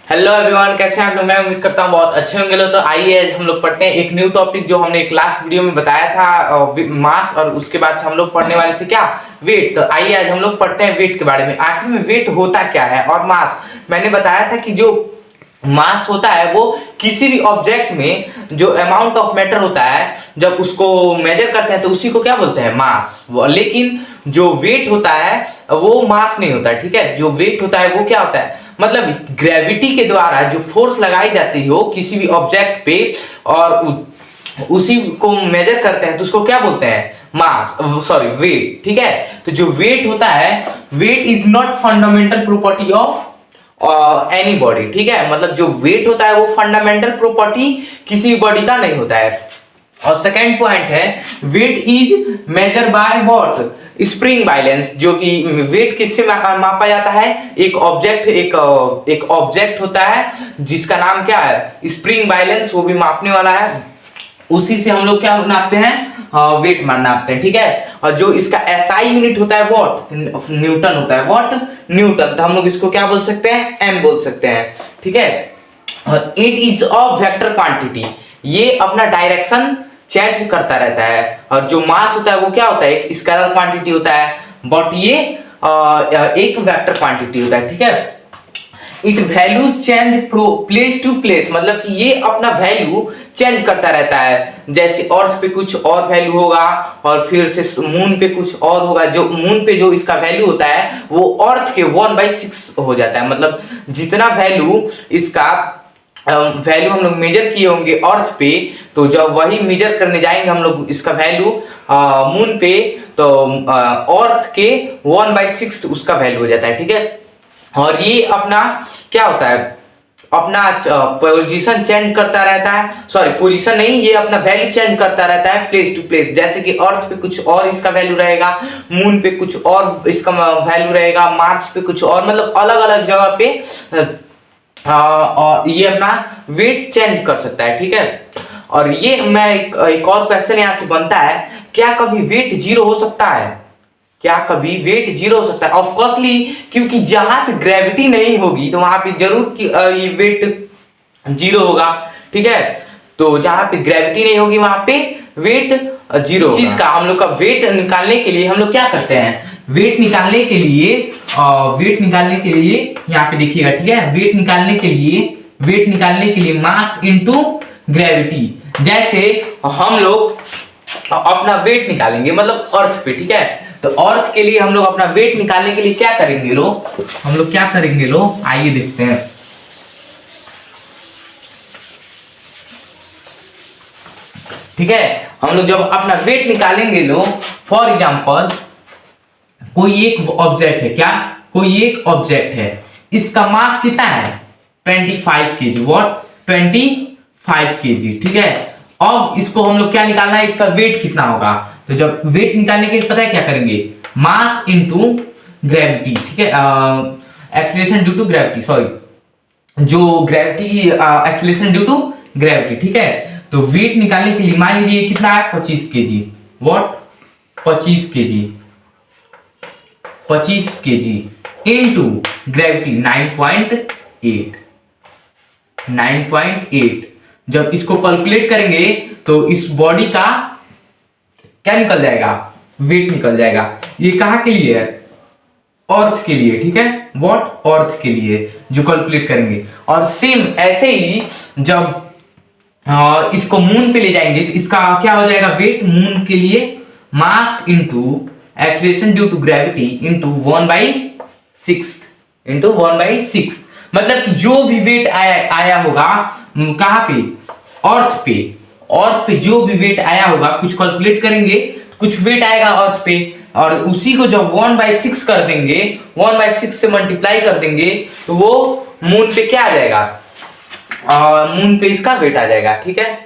Hello everyone, कैसे हैं आप लोग। मैं उम्मीद करता हूँ बहुत अच्छे होंगे लोग। तो आइए हम लोग पढ़ते हैं एक न्यू टॉपिक जो हमने एक लास्ट वीडियो में बताया था, मास, और उसके बाद हम लोग पढ़ने वाले थे क्या, वेट। तो आइए आज हम लोग पढ़ते हैं वेट के बारे में। आखिर में वेट होता क्या है और मास। मैंने बताया था कि जो मास होता है वो किसी भी ऑब्जेक्ट में जो अमाउंट ऑफ मैटर होता है, जब उसको मेजर करते हैं तो उसी को क्या बोलते हैं, मास। लेकिन जो वेट होता है वो मास नहीं होता है, ठीक है। जो वेट होता है वो क्या होता है, मतलब ग्रेविटी के द्वारा जो फोर्स लगाई जाती हो किसी भी ऑब्जेक्ट पे और उसी को मेजर करते हैं तो उसको क्या बोलते हैं, मास, सॉरी वेट, ठीक है। तो जो वेट होता है, weight is not fundamental property of any body, ठीक है। मतलब जो वेट होता है वो फंडामेंटल प्रॉपर्टी किसी बॉडी का नहीं होता है। और सेकेंड पॉइंट है, weight is measure by what, spring balance. जो कि वेट किससे मापा जाता है, एक ऑब्जेक्ट होता है जिसका नाम क्या है, स्प्रिंग बाइलेंस, वो भी मापने वाला है। उसी से हम लोग क्या नापते हैं, वेट नापते हैं, ठीक है। और जो इसका एसआई यूनिट होता है व्हाट, न्यूटन होता है, व्हाट, न्यूटन। तो हम लोग इसको क्या बोल सकते हैं, एम बोल सकते हैं, ठीक है। It is a vector quantity, ये अपना डायरेक्शन चेंज करता रहता है। और जो मास होता है वो क्या होता है, एक स्केलर क्वांटिटी होता है, बट ये एक वेक्टर क्वांटिटी होता है, ठीक है। It value change pro place to place, मतलब कि ये अपना वैल्यू चेंज करता रहता है। जैसे अर्थ पे कुछ और वैल्यू होगा और फिर से मून पे कुछ और होगा। जो मून पे जो इसका वैल्यू होता है वो अर्थ के 1/6 हो जाता है। मतलब जितना वैल्यू इसका वैल्यू हम लोग मेजर किए होंगे अर्थ पे, तो जब वही मेजर करने जाएंगे हम लोग इसका वैल्यू मून पे, तो अर्थ के 1/6 उसका वैल्यू हो जाता है, ठीक है। और ये अपना क्या होता है, अपना पोजीशन चेंज करता रहता है, सॉरी पोजीशन नहीं, ये अपना वैल्यू चेंज करता रहता है प्लेस टू प्लेस। जैसे कि अर्थ पे कुछ और इसका वैल्यू रहेगा, मून पे कुछ और इसका वैल्यू रहेगा, मार्स पे कुछ और, मतलब अलग अलग जगह पे और ये अपना वेट चेंज कर सकता है, ठीक है। और ये मैं एक और क्वेश्चन यहाँ से बनता है, क्या कभी वेट जीरो हो सकता है, क्या कभी वेट जीरो हो सकता है? ऑफकोर्सली, क्योंकि जहां पे ग्रेविटी नहीं होगी तो वहां पे जरूर ये वेट जीरो होगा, ठीक है। तो जहां पे ग्रेविटी नहीं होगी वहां पे वेट जीरो। चीज का हम लोग का वेट निकालने के लिए हम लोग क्या करते हैं, वेट निकालने के लिए यहाँ पे देखिएगा, ठीक है। वेट निकालने के लिए मास इनटू ग्रेविटी। जैसे हम लोग अपना वेट निकालेंगे, मतलब अर्थ पे, ठीक है। तो अर्थ के लिए हम लोग अपना वेट निकालने के लिए क्या करेंगे आइए देखते हैं। ठीक है, हम लोग जब अपना वेट निकालेंगे फॉर एग्जांपल कोई एक ऑब्जेक्ट है, क्या, कोई एक ऑब्जेक्ट है, इसका मास कितना है 25 केजी, व्हाट, 25 केजी, ठीक है। अब इसको हम लोग क्या निकालना है, इसका वेट कितना होगा। तो जब वेट निकालने के लिए पता है क्या करेंगे, मास इनटू ग्रेविटी, ठीक है, acceleration due to gravity, sorry, जो gravity acceleration due to gravity, ठीक है। तो वेट निकालने के लिए मान लीजिए कितना है 25 KG, what, 25 KG into gravity 9.8। जब इसको कैलकुलेट करेंगे तो इस बॉडी का क्या निकल जाएगा, वेट निकल जाएगा। ये कहां के लिए है, अर्थ के लिए, ठीक है, व्हाट, अर्थ के लिए जो कैलकुलेट करेंगे। और सेम ऐसे ही जब इसको मून पे ले जाएंगे तो इसका क्या हो जाएगा, वेट मून के लिए mass into acceleration due to gravity into 1/6 मतलब कि जो भी वेट आया होगा कहां पे, अर्थ पे जो भी वेट आया होगा, कुछ कैलकुलेट करेंगे, कुछ वेट आएगा अर्थ पे, और उसी को जब 1/6 कर देंगे, 1/6 से मल्टीप्लाई कर देंगे, तो वो मून पे क्या आ जाएगा, मून पे इसका वेट आ जाएगा, ठीक है।